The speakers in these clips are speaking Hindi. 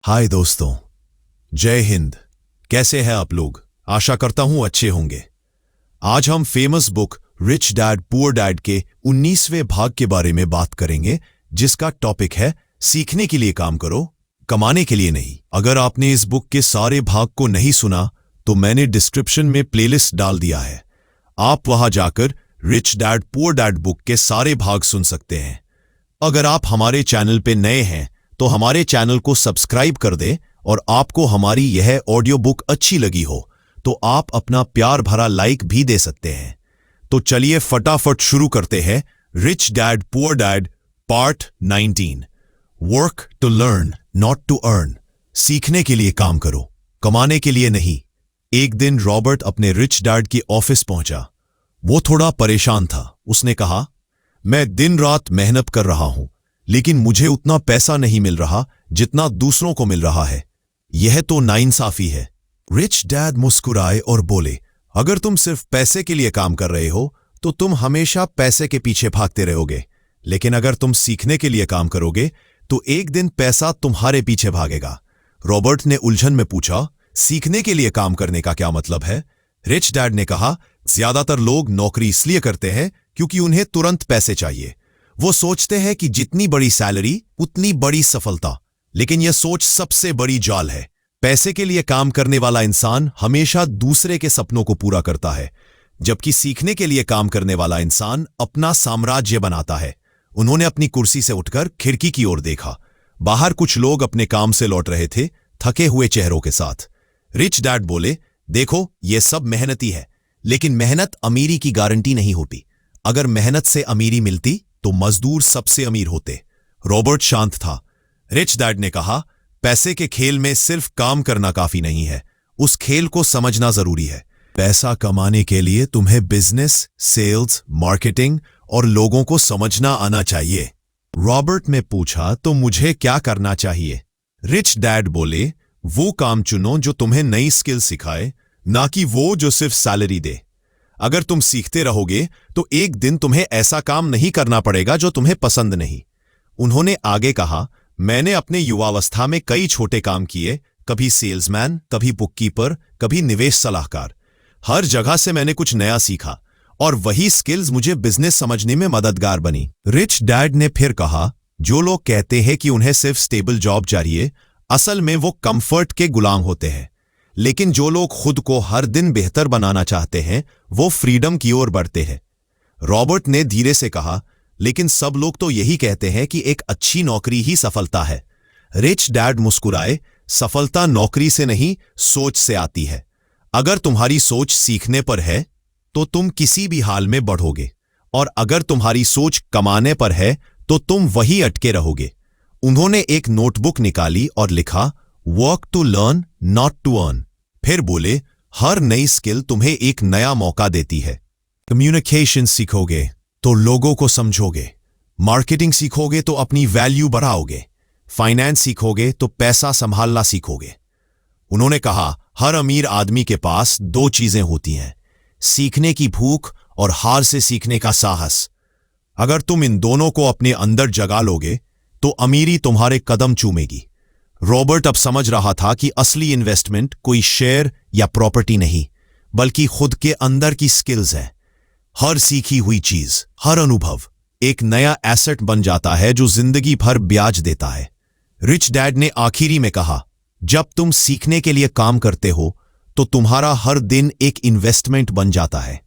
हाय दोस्तों, जय हिंद। कैसे हैं आप लोग? आशा करता हूं अच्छे होंगे। आज हम famous book rich dad poor dad के 19वें भाग के बारे में बात करेंगे, जिसका टॉपिक है सीखने के लिए काम करो, कमाने के लिए नहीं। अगर आपने इस बुक के सारे भाग को नहीं सुना तो मैंने डिस्क्रिप्शन में प्लेलिस्ट डाल दिया है। आप वहां जाकर rich dad poor dad book के सारे भाग सुन सकते हैं। अगर आप हमारे चैनल पे नए हैं तो हमारे चैनल को सब्सक्राइब कर दें, और आपको हमारी यह ऑडियो बुक अच्छी लगी हो तो आप अपना प्यार भरा लाइक भी दे सकते हैं। तो चलिए फटाफट शुरू करते हैं rich dad poor dad part 19। Work to learn not to earn. सीखने के लिए काम करो, कमाने के लिए नहीं। एक दिन रॉबर्ट अपने रिच डैड के ऑफिस पहुंचा। वो थोड़ा परेशान था। उसने कहा, मैं दिन रात मेहनत कर रहा हूं, लेकिन मुझे उतना पैसा नहीं मिल रहा जितना दूसरों को मिल रहा है। यह तो नाइंसाफी है। रिच डैड मुस्कुराए और बोले, अगर तुम सिर्फ पैसे के लिए काम कर रहे हो तो तुम हमेशा पैसे के पीछे भागते रहोगे, लेकिन अगर तुम सीखने के लिए काम करोगे तो एक दिन पैसा तुम्हारे पीछे भागेगा। रॉबर्ट ने उलझन में पूछा, सीखने के लिए काम करने का क्या मतलब है? रिच डैड ने कहा, ज्यादातर लोग नौकरी इसलिए करते हैं क्योंकि उन्हें तुरंत पैसे चाहिए। वो सोचते हैं कि जितनी बड़ी सैलरी उतनी बड़ी सफलता, लेकिन यह सोच सबसे बड़ी जाल है। पैसे के लिए काम करने वाला इंसान हमेशा दूसरे के सपनों को पूरा करता है, जबकि सीखने के लिए काम करने वाला इंसान अपना साम्राज्य बनाता है। उन्होंने अपनी कुर्सी से उठकर खिड़की की ओर देखा। बाहर कुछ लोग अपने काम से लौट रहे थे, थके हुए चेहरों के साथ। रिच डैड बोले, देखो, ये सब मेहनती है, लेकिन मेहनत अमीरी की गारंटी नहीं होती। अगर मेहनत से अमीरी मिलती तो मजदूर सबसे अमीर होते। रॉबर्ट शांत था। रिच डैड ने कहा, पैसे के खेल में सिर्फ काम करना काफी नहीं है, उस खेल को समझना जरूरी है। पैसा कमाने के लिए तुम्हें बिजनेस, सेल्स, मार्केटिंग और लोगों को समझना आना चाहिए। रॉबर्ट ने पूछा, तो मुझे क्या करना चाहिए? रिच डैड बोले, वो काम चुनो जो तुम्हें नई स्किल सिखाए, ना कि वो जो सिर्फ सैलरी दे। अगर तुम सीखते रहोगे तो एक दिन तुम्हें ऐसा काम नहीं करना पड़ेगा जो तुम्हें पसंद नहीं। उन्होंने आगे कहा, मैंने अपने युवावस्था में कई छोटे काम किए, कभी सेल्समैन, कभी बुककीपर, कभी निवेश सलाहकार। हर जगह से मैंने कुछ नया सीखा और वही स्किल्स मुझे बिजनेस समझने में मददगार बनी। रिच डैड ने फिर कहा, जो लोग कहते हैं कि उन्हें सिर्फ स्टेबल जॉब चाहिए, असल में वो कंफर्ट के गुलाम होते हैं। लेकिन जो लोग खुद को हर दिन बेहतर बनाना चाहते हैं, वो फ्रीडम की ओर बढ़ते हैं। रॉबर्ट ने धीरे से कहा, लेकिन सब लोग तो यही कहते हैं कि एक अच्छी नौकरी ही सफलता है। रिच डैड मुस्कुराए, सफलता नौकरी से नहीं, सोच से आती है। अगर तुम्हारी सोच सीखने पर है तो तुम किसी भी हाल में बढ़ोगे, और अगर तुम्हारी कोच कमाने पर है तो तुम वही अटके रहोगे। उन्होंने एक नोटबुक निकाली और लिखा, work to learn not to earn. फिर बोले, हर नई स्किल तुम्हें एक नया मौका देती है। कम्युनिकेशन सीखोगे तो लोगों को समझोगे, मार्केटिंग सीखोगे तो अपनी वैल्यू बढ़ाओगे, फाइनेंस सीखोगे तो पैसा संभालना सीखोगे। उन्होंने कहा, हर अमीर आदमी के पास दो चीजें होती हैं, सीखने की भूख और हार से सीखने का साहस। अगर तुम इन दोनों को अपने अंदर जगा लोगे तो अमीरी तुम्हारे कदम चूमेगी। रॉबर्ट अब समझ रहा था कि असली इन्वेस्टमेंट कोई शेयर या प्रॉपर्टी नहीं, बल्कि खुद के अंदर की स्किल्स है। हर सीखी हुई चीज, हर अनुभव एक नया एसेट बन जाता है जो जिंदगी भर ब्याज देता है। रिच डैड ने आखिरी में कहा, जब तुम सीखने के लिए काम करते हो तो तुम्हारा हर दिन एक इन्वेस्टमेंट बन जाता है,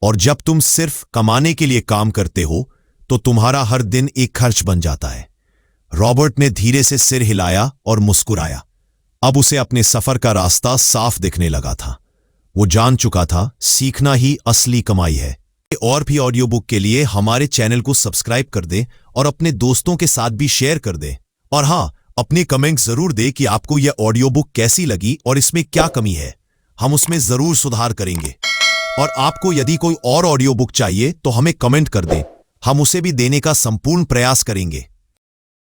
और जब तुम सिर्फ कमाने के लिए काम करते हो तो तुम्हारा हर दिन एक खर्च बन जाता है। रॉबर्ट ने धीरे से सिर हिलाया और मुस्कुराया। अब उसे अपने सफर का रास्ता साफ दिखने लगा था। वो जान चुका था, सीखना ही असली कमाई है। और भी ऑडियो बुक के लिए हमारे चैनल को सब्सक्राइब कर दें और अपने दोस्तों के साथ भी शेयर कर दें। और हाँ, अपने कमेंट जरूर दें कि आपको यह ऑडियो बुक कैसी लगी और इसमें क्या कमी है। हम उसमें जरूर सुधार करेंगे। और आपको यदि कोई और ऑडियो बुक चाहिए तो हमें कमेंट कर दें, हम उसे भी देने का संपूर्ण प्रयास करेंगे।